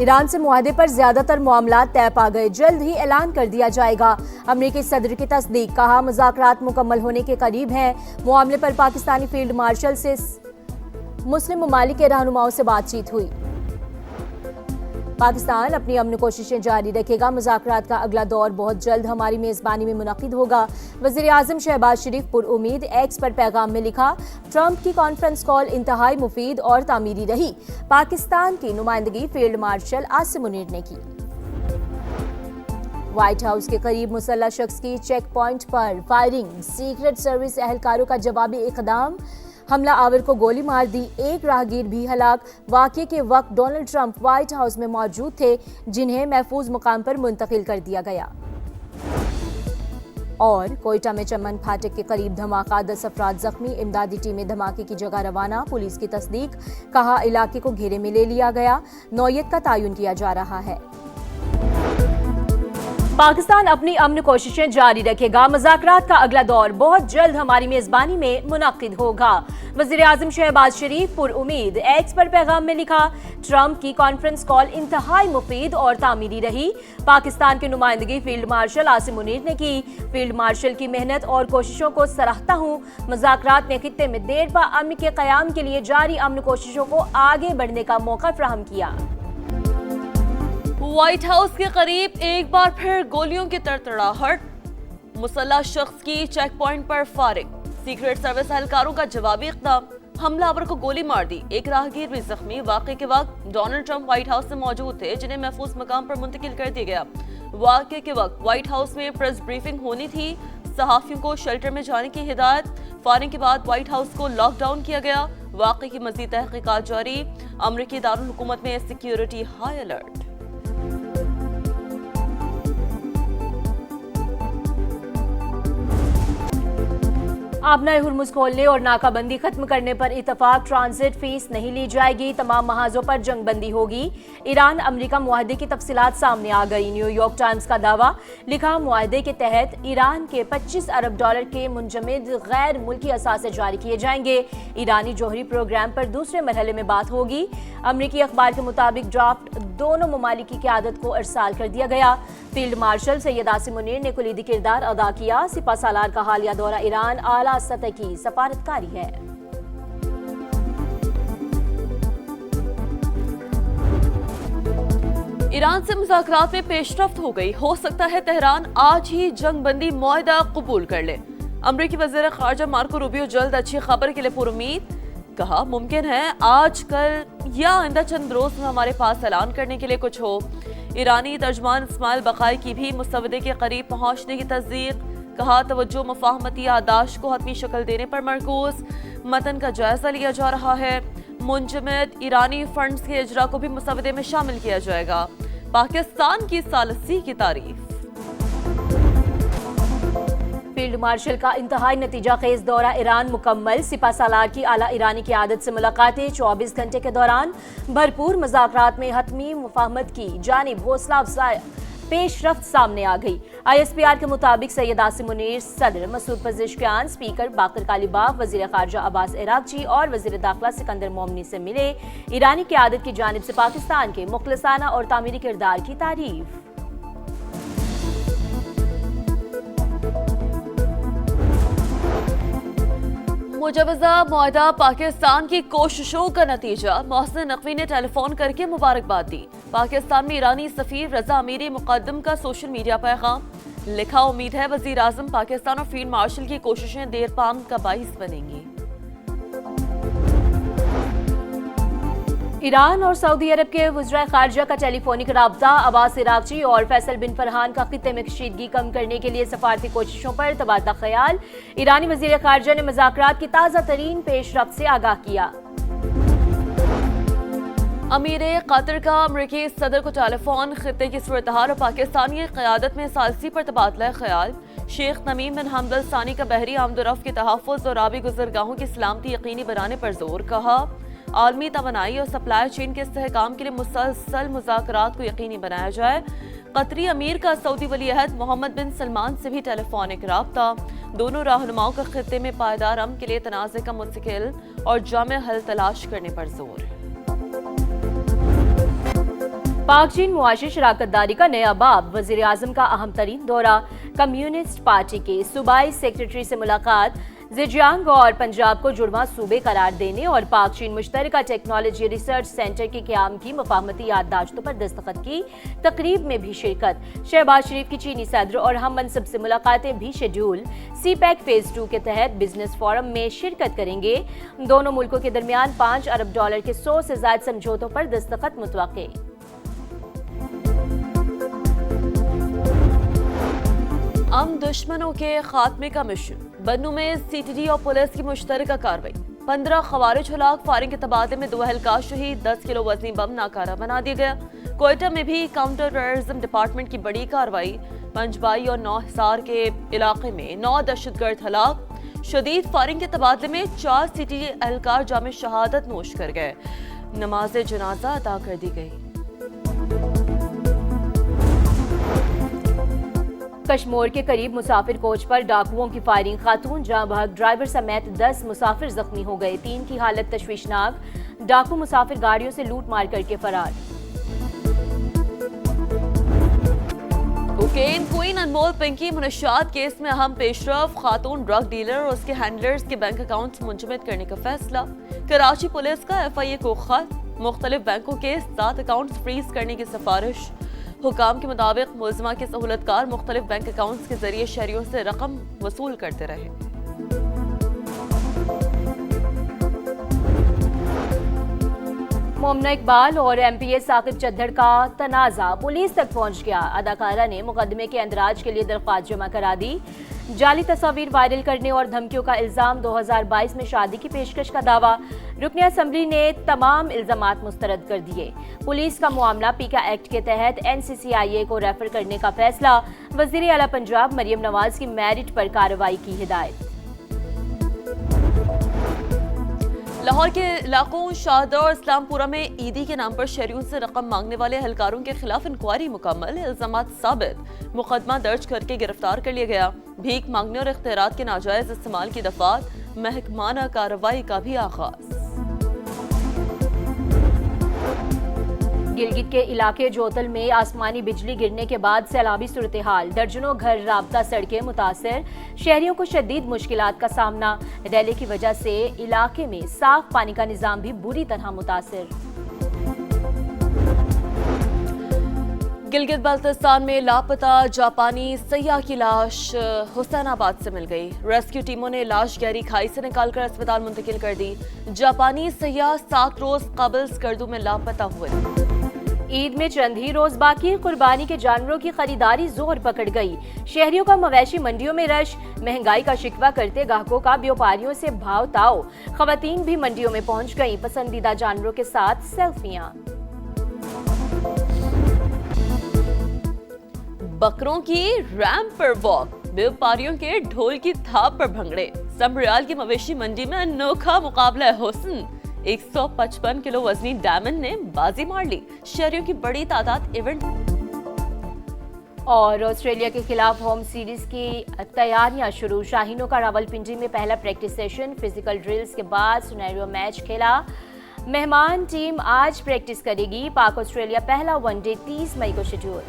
Iran से मुआहदे पर ज्यादातर मामला तय पा गए, जल्द ही ऐलान कर दिया जाएगा। अमेरिकी सदर की तस्दीक, कहा मुज़ाकरात मुकम्मल होने के करीब हैं। मामले पर पाकिस्तानी फील्ड मार्शल से मुस्लिम ममालिक के रहनुमाओं से बातचीत हुई। पाकिस्तान अपनी अमन कोशिशें जारी रखेगा। मुज़ाकरात का अगला दौर बहुत जल्द हमारी मेज़बानी में मुनक़िद होगा। वज़ीर आज़म शहबाज शरीफ पुरउम्मीद, एक्स पर पैगाम में लिखा, ट्रंप की कॉन्फ्रेंस कॉल इंतहाई मुफीद और तामीरी रही। पाकिस्तान की नुमाइंदगी फील्ड मार्शल आसिम मुनीर ने की। व्हाइट हाउस के करीब मुसल्लह शख्स की चेक पॉइंट पर फायरिंग, सीक्रेट सर्विस एहलकारों का जवाबी इक़दाम, हमला आवर को गोली मार दी, एक राहगीर भी हलाक। वाक़ये के वक्त डोनाल्ड ट्रंप व्हाइट हाउस में मौजूद थे, जिन्हें महफूज मुकाम पर मुंतकिल कर दिया गया। और कोयटा में चमन फाटक के करीब धमाका, 10 अफराद जख्मी, इमदादी टीमें धमाके की जगह रवाना। पुलिस की तस्दीक, कहा इलाके को घेरे में ले लिया गया, नौयत का तयन किया जा रहा है। पाकिस्तान अपनी अमन कोशिशें जारी रखेगा। मुज़ाकरात का अगला दौर बहुत जल्द हमारी मेज़बानी में मुनक़िद होगा। वज़ीर आज़म शहबाज शरीफ पुरउम्मीद, एक्स पर पैगाम में लिखा, ट्रंप की कॉन्फ्रेंस कॉल इंतहाई मुफीद और तामीरी रही। पाकिस्तान की नुमाइंदगी फील्ड मार्शल आसिम मुनीर ने की। फील्ड मार्शल की मेहनत और कोशिशों को सराहता हूँ। मुज़ाकरात ने खित्ते में देरपा अमन के क़याम के लिए जारी अमन कोशिशों को आगे बढ़ने का मौका फराहम किया। व्हाइट हाउस के करीब एक बार फिर गोलियों की तड़तड़ाहट, मुसल्लह शख्स की चेक पॉइंट पर फायरिंग, सीक्रेट सर्विस एहलकारों का जवाबी इक़दाम, हमलावर को गोली मार दी, एक राहगीर भी जख्मी। वाक़ये के वक्त डोनाल्ड ट्रंप व्हाइट हाउस में मौजूद थे, जिन्हें महफूज मकाम पर मुंतकिल कर दिया गया। वाक़ये के वक्त व्हाइट हाउस में प्रेस ब्रीफिंग होनी थी, सहाफ़ियों को शेल्टर में जाने की हिदायत। फायरिंग के बाद व्हाइट हाउस को लॉकडाउन किया गया। वाक़ये की मज़ीद तहक़ीक़ात जारी। अमरीकी दारुल हुकूमत में सिक्योरिटी हाई अलर्ट। अब नए हुर्मुज़ खोलने और नाकाबंदी खत्म करने पर इतफाक, ट्रांजिट फीस नहीं ली जाएगी, तमाम महाजों पर जंगबंदी होगी। ईरान अमेरिका मुआहदे की तफसीलात सामने आ गई। न्यूयॉर्क टाइम्स का दावा, लिखा मुआहदे के तहत ईरान के 25 अरब डॉलर के मुंजमद गैर मुल्की असासे जारी किए जाएंगे। ईरानी जौहरी प्रोग्राम पर दूसरे मरहले में बात होगी। अमरीकी अखबार के मुताबिक ड्राफ्ट दोनों ममालिक की क़यादत को अरसाल कर दिया गया। फील्ड मार्शल सैयद आसिम मुनीर ने कुलीदी किरदार अदा किया। सिपा सालार का हालिया दौरा ईरान आला सतह की सफारतकारी है। ईरान से मुज़ाकरात में पेशरफ्त हो गई। हो सकता है तेहरान आज ही जंगबंदी मुआहदा कबूल कर ले। अमरीकी वज़ीर ख़ारजा मार्को रूबियो जल्द अच्छी खबर के लिए पुरुम्मीद, कहा मुमकिन है आज, कल या आइंदा चंद रोज में हमारे पास ऐलान करने के लिए कुछ हो। ईरानी तर्जमान इस्माइल बकाई की भी मुसवदे के करीब पहुंचने की तस्दीक, कहा तवज्जो मुफाहमती यादाश्त को हतमी शक्ल देने पर मरकूज, मतन का जायजा लिया जा रहा है। मुंजमद ईरानी फंड्स के इजरा को भी मुसवदे में शामिल किया जाएगा। पाकिस्तान की सालसी की तारीफ। फील्ड मार्शल का इंतहाई नतीजा खेज दौरा ईरान मुकम्मल। सिपा सालार की आला ईरानी क़यादत से मुलाकातें, 24 घंटे के दौरान भरपूर मुज़ाकरात में हतमी मुफाहमत की जानिब हौसला अफजाई पेशरफ्त सामने आ गई। ISPR के मुताबिक सैयद आसिम मुनीर, सदर मसूद पज़ेश्कियान, स्पीकर बाकर कालीबाफ, वज़ीर ख़ारजा अब्बास इराक़ची और वज़ीर दाखिला सिकंदर मोमनी से मिले। ईरानी क़यादत की जानिब से पाकिस्तान के मुखलिसाना और तामीरी किरदार की तारीफ। मुजवजा मुआहदा पाकिस्तान की कोशिशों का नतीजा, मोहसिन नकवी ने टेलीफोन करके मुबारकबाद दी। पाकिस्तान में ईरानी सफीर रजा अमीरी मुकद्दम का सोशल मीडिया पैगाम, लिखा उम्मीद है वज़ीर आज़म पाकिस्तान और फील्ड मार्शल की कोशिशें देरपाम का बाइस बनेंगी। ईरान और सऊदी अरब के वज़ीर ख़ारजा का टेलीफोनिक राब्ता, अब्बास इराक़ची और फैसल बिन फरहान का खित्ते में कशीदगी कम करने के लिए सफारती कोशिशों पर तबादला ख्याल। ईरानी वज़ीर ख़ारजा ने मुज़ाकरात की ताज़ा तरीन पेशरफ्त से आगाह किया। अमीर कतर का अमरीकी सदर को टेलीफोन, खित्ते की सूरत-ए-हाल और पाकिस्तानी क़यादत में सालसी पर तबादला ख्याल। शेख तमीम बिन हमद अल सानी का बहरी आमदोरफ्त के तहफ़्फ़ुज़ और आबी गुज़रगाहों की सलामती यकीनी बनाने पर जोर, कहा आलमी तवानाई और सप्लाई चेन के इस्तेहकाम के लिए मुसलसल मुज़ाकरात को यकीनी बनाया जाए। कतरी अमीर का सऊदी वली अहद मोहम्मद बिन सलमान से भी टेलीफोनिक राब्ता, दोनों रहनुमाओं का खित्ते में पायदार अमन के लिए तनाज़े का मुस्तकिल और जामे हल तलाश करने पर जोर। पाक चीन मुआशी शराकतदारी का नया बाब, वजीर आजम का अहम तरीन दौरा, कम्युनिस्ट पार्टी के सूबाई सेक्रेटरी से मुलाकात, ज़ेजियांग और पंजाब को जुड़वा सूबे करार देने और पाक चीन मुश्तरका टेक्नोलॉजी रिसर्च सेंटर के क़याम की मुफाहमती याददाश्तों पर दस्तखत की, तकरीब में भी शिरकत, शहबाज शरीफ की चीनी सदर और हम मनसब से मुलाकातें भी शेड्यूल, CPEC फेज 2 के तहत बिजनेस फोरम में शिरकत करेंगे। दोनों मुल्कों के दरमियान $5 अरब के 100 से ज्यादा समझौतों पर दस्तखत मुतवक्के। हम दुश्मनों के खात्मे का मिशन, बन्नू में CTD और पुलिस की मुश्तरका कार्रवाई, 15 खवारिज हलाक, फायरिंग के तबादले में 2 अहलकार शहीद, 10 किलो वजनी बम नाकारा बना दिया गया। कोयटा में भी काउंटर टेररिज्म डिपार्टमेंट की बड़ी कार्रवाई, पंजबाई और 9 हिसार के इलाके में 9 दहशतगर्द हलाक, शदीद फायरिंग के तबादले में 4 CTD एहलकार जामे शहादत नोश कर गए, नमाज जनाजा अदा कर दी गई। कश्मोर के करीब मुसाफिर कोच पर डाकुओं की फायरिंग, खातून जाँ बहक, ड्राइवर समेत 10 मुसाफिर जख्मी हो गए, 3 की हालत तशवीशनाक, डाकू मुसाफिर गाड़ियों से लूट मार करके फरार। कोकेन क्वीन अनमोल पिंकी मुनशात केस में अहम पेशरफ, खातून ड्रग डीलर और उसके हैंडलर्स के बैंक अकाउंट्स मुंजमद करने का फैसला। कराची पुलिस का FIA को खत, मुख्तलिफ बैंकों के 7 अकाउंट्स फ्रीज करने की सिफारिश। हुकाम के मुताबिक मुलजमा के सहूलतकार मुख्तलिफ बैंक अकाउंट्स के जरिए शहरियों से रकम वसूल करते रहे। मोमना इकबाल और MPA साकिब चद्दड़ का तनाज़ा पुलिस तक पहुंच गया, अदाकारा ने मुकदमे के अंदराज के लिए दरख्वास्त जमा करा दी। जाली तस्वीर वायरल करने और धमकियों का इल्जाम, 2022 में शादी की पेशकश का दावा, रुकन असम्बली ने तमाम इल्जामात मुस्तरद कर दिए। पुलिस का मामला पीका एक्ट के तहत NCCIA को रेफर करने का फैसला, वजीर आला पंजाब मरियम नवाज की मेरिट पर कार्रवाई की हिदायत। लाहौर के इलाकों शाहदरा और इस्लामपुरा में ईदी के नाम पर शहरियों से रकम मांगने वाले एहलकारों के खिलाफ इंक्वायरी मुकम्मल, इल्जामात साबित, मुकदमा दर्ज करके गिरफ्तार कर लिया गया। भीख मांगने और इख्तियारात के नाजायज इस्तेमाल की दफात, महकमाना कार्रवाई का भी आगाज। गिलगित के इलाके जोतल में आसमानी बिजली गिरने के बाद सैलाबी सूरत हाल, दर्जनों घर, राबता सड़कें मुतासर, शहरियों को शदीद मुश्किलात का सामना। रैले की वजह से इलाके में साफ पानी का निजाम भी बुरी तरह मुतासर। गिलगित बाल्टिस्तान में लापता जापानी सैयाह की लाश हुसैनाबाद से मिल गई। रेस्क्यू टीमों ने लाश गहरी खाई से निकालकर अस्पताल मुंतकिल कर दी। जापानी सैयाह 7 रोज कबल स्कर्दू में लापता हुए। ईद में चंद ही रोज बाकी, कुर्बानी के जानवरों की खरीदारी जोर पकड़ गई। शहरियों का मवेशी मंडियों में रश, महंगाई का शिकवा करते ग्राहकों का व्यापारियों से भाव ताव। खवातीन भी मंडियों में पहुंच गईं, पसंदीदा जानवरों के साथ सेल्फियां। बकरों की रैंप पर वॉक, व्यापारियों के ढोल की थाप पर भंगड़े। समरियाल की मवेशी मंडी में अनोखा मुकाबला हुस्न, 155 किलो वजनी डायमंड ने बाजी मार ली। शहरियों की बड़ी तादाद इवेंट। और ऑस्ट्रेलिया के खिलाफ होम सीरीज की तैयारियां शुरू, शाहीनों का रावलपिंडी में पहला प्रैक्टिस सेशन, फिजिकल ड्रिल्स के बाद सिनेरियो मैच खेला। मेहमान टीम आज प्रैक्टिस करेगी। पाक ऑस्ट्रेलिया पहला वनडे 30 मई को शेड्यूल।